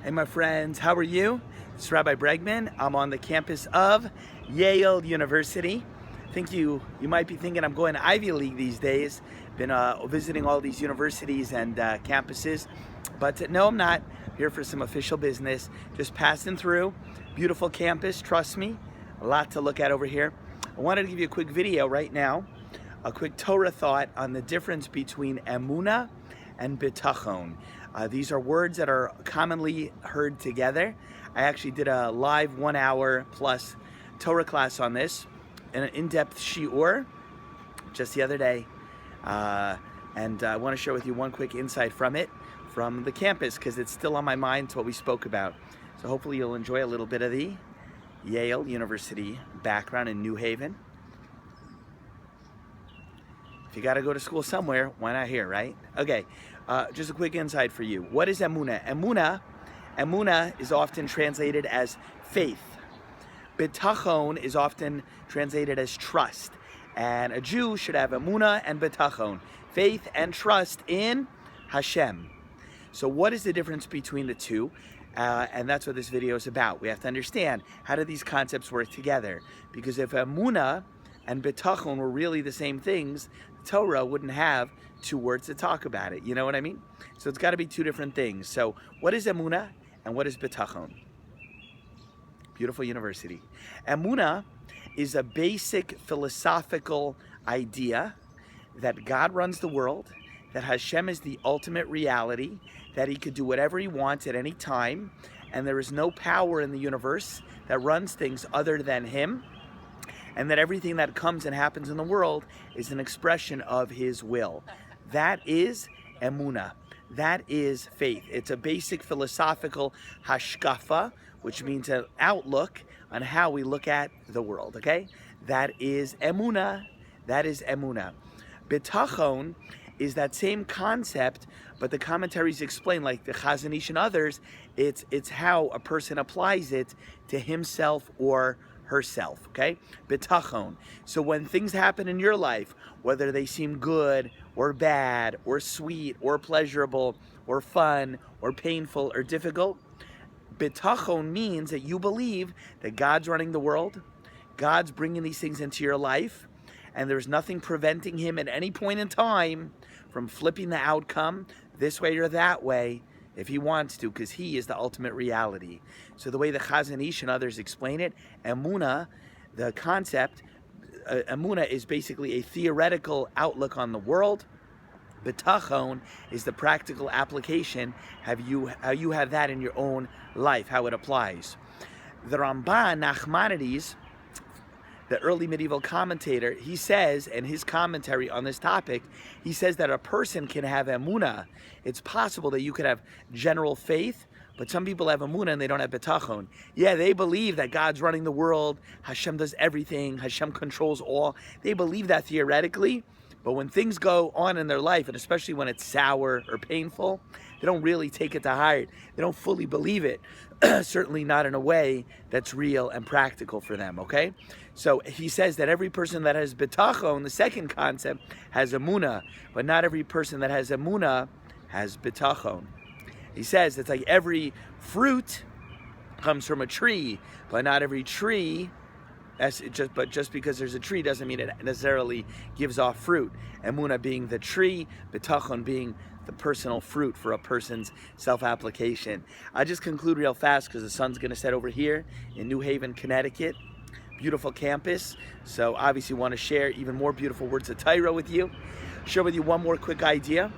Hey my friends, how are you? It's Rabbi Bregman. I'm on the campus of Yale University. I think you might be thinking I'm going to Ivy League these days. Been visiting all these universities and campuses, but no, I'm not. Here for some official business. Just passing through. Beautiful campus, trust me. A lot to look at over here. I wanted to give you a quick video right now, a quick Torah thought on the difference between Emunah and Bitachon. These are words that are commonly heard together. I actually did a live 1 hour plus Torah class on this, an in-depth shiur just the other day. And I want to share with you one quick insight from it, from the campus, because it's still on my mind. It's what we spoke about. So hopefully you'll enjoy a little bit of the Yale University background in New Haven. If you got to go to school somewhere, why not here, right? Okay, just a quick insight for you. What is Emunah? Emunah is often translated as faith. Bitachon is often translated as trust. And a Jew should have Emunah and Bitachon, faith and trust in Hashem. So what is the difference between the two? And that's what this video is about. We have to understand, how do these concepts work together? Because if Emunah and Bitachon were really the same things, Torah wouldn't have two words to talk about it. You know what I mean? So it's got to be two different things. So what is Emunah and what is Bitachon? Beautiful university. Emunah is a basic philosophical idea that God runs the world, that Hashem is the ultimate reality, that he could do whatever he wants at any time, and there is no power in the universe that runs things other than him, and that everything that comes and happens in the world is an expression of his will. That is Emunah. That is faith. It's a basic philosophical hashkafa, which means an outlook on how we look at the world, okay? That is Emunah. That is Emunah. Bitachon is that same concept, but the commentaries explain, like the Chazon Ish and others, it's how a person applies it to himself or herself, okay? Bitachon. So when things happen in your life, whether they seem good or bad or sweet or pleasurable or fun or painful or difficult, Bitachon means that you believe that God's running the world, God's bringing these things into your life, and there's nothing preventing him at any point in time from flipping the outcome this way or that way if he wants to, because he is the ultimate reality. So the way the Chazon Ish and others explain it, Emunah, the concept, Emunah is basically a theoretical outlook on the world. Bitachon is the practical application, how you have that in your own life, how it applies. The Ramban, Nachmanides, the early medieval commentator, he says, in his commentary on this topic, he says that a person can have Emunah. It's possible that you could have general faith, but some people have Emunah and they don't have Bitachon. Yeah, they believe that God's running the world, Hashem does everything, Hashem controls all. They believe that theoretically, but when things go on in their life, and especially when it's sour or painful, they don't really take it to heart. They don't fully believe it. Certainly not in a way that's real and practical for them, okay? So he says that every person that has Bitachon, the second concept, has Emunah, but not every person that has Emunah has Bitachon. He says it's like every fruit comes from a tree, but not every tree, but just because there's a tree doesn't mean it necessarily gives off fruit. Emunah being the tree, Bitachon being the personal fruit for a person's self-application. I'll just conclude real fast because the sun's going to set over here in New Haven, Connecticut. Beautiful campus. So obviously want to share even more beautiful words of Torah with you. Share with you one more quick idea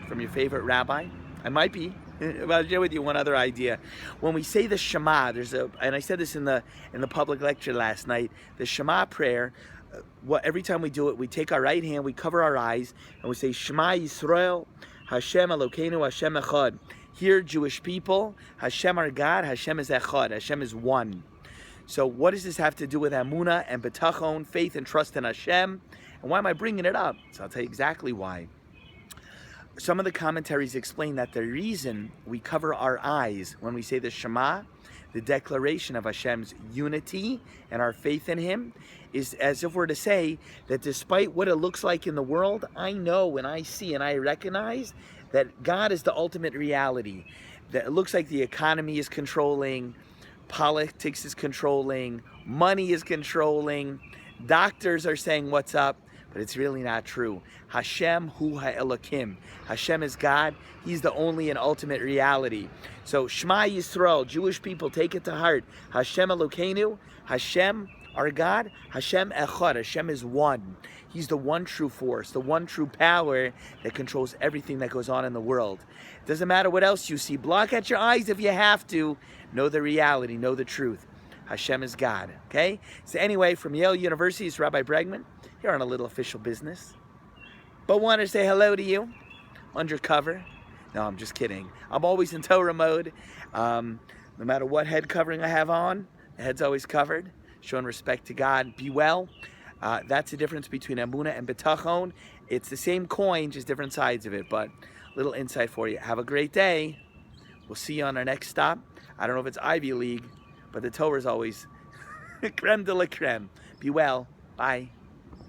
from your favorite rabbi. I might be. I'll share with you one other idea. When we say the Shema, and I said this in the public lecture last night, the Shema prayer, every time we do it, we take our right hand, we cover our eyes, and we say, Shema Yisrael, Hashem Elokeinu, Hashem Echad. Here, Jewish people, Hashem our God, Hashem is Echad, Hashem is one. So what does this have to do with Emunah and Bitachon, faith and trust in Hashem? And why am I bringing it up? So I'll tell you exactly why. Some of the commentaries explain that the reason we cover our eyes when we say the Shema, the declaration of Hashem's unity and our faith in him, is as if we're to say that despite what it looks like in the world, I know and I see and I recognize that God is the ultimate reality, It looks like the economy is controlling, politics is controlling, money is controlling, doctors are saying what's up, but it's really not true. Hashem hu ha'elokim. Hashem is God. He's the only and ultimate reality. So Shema Yisrael, Jewish people, take it to heart. Hashem Elokeinu, Hashem, our God, Hashem Echad. Hashem is one. He's the one true force, the one true power that controls everything that goes on in the world. It doesn't matter what else you see. Block out your eyes if you have to. Know the reality, know the truth. Hashem is God, okay? So anyway, from Yale University, it's Rabbi Bregman, here on a little official business. But wanted to say hello to you, undercover. No, I'm just kidding. I'm always in Torah mode. No matter what head covering I have on, the head's always covered. Showing respect to God. Be well. That's the difference between Emunah and Bitachon. It's the same coin, just different sides of it. But little insight for you. Have a great day. We'll see you on our next stop. I don't know if it's Ivy League, but the Torah is always creme de la creme. Be well. Bye.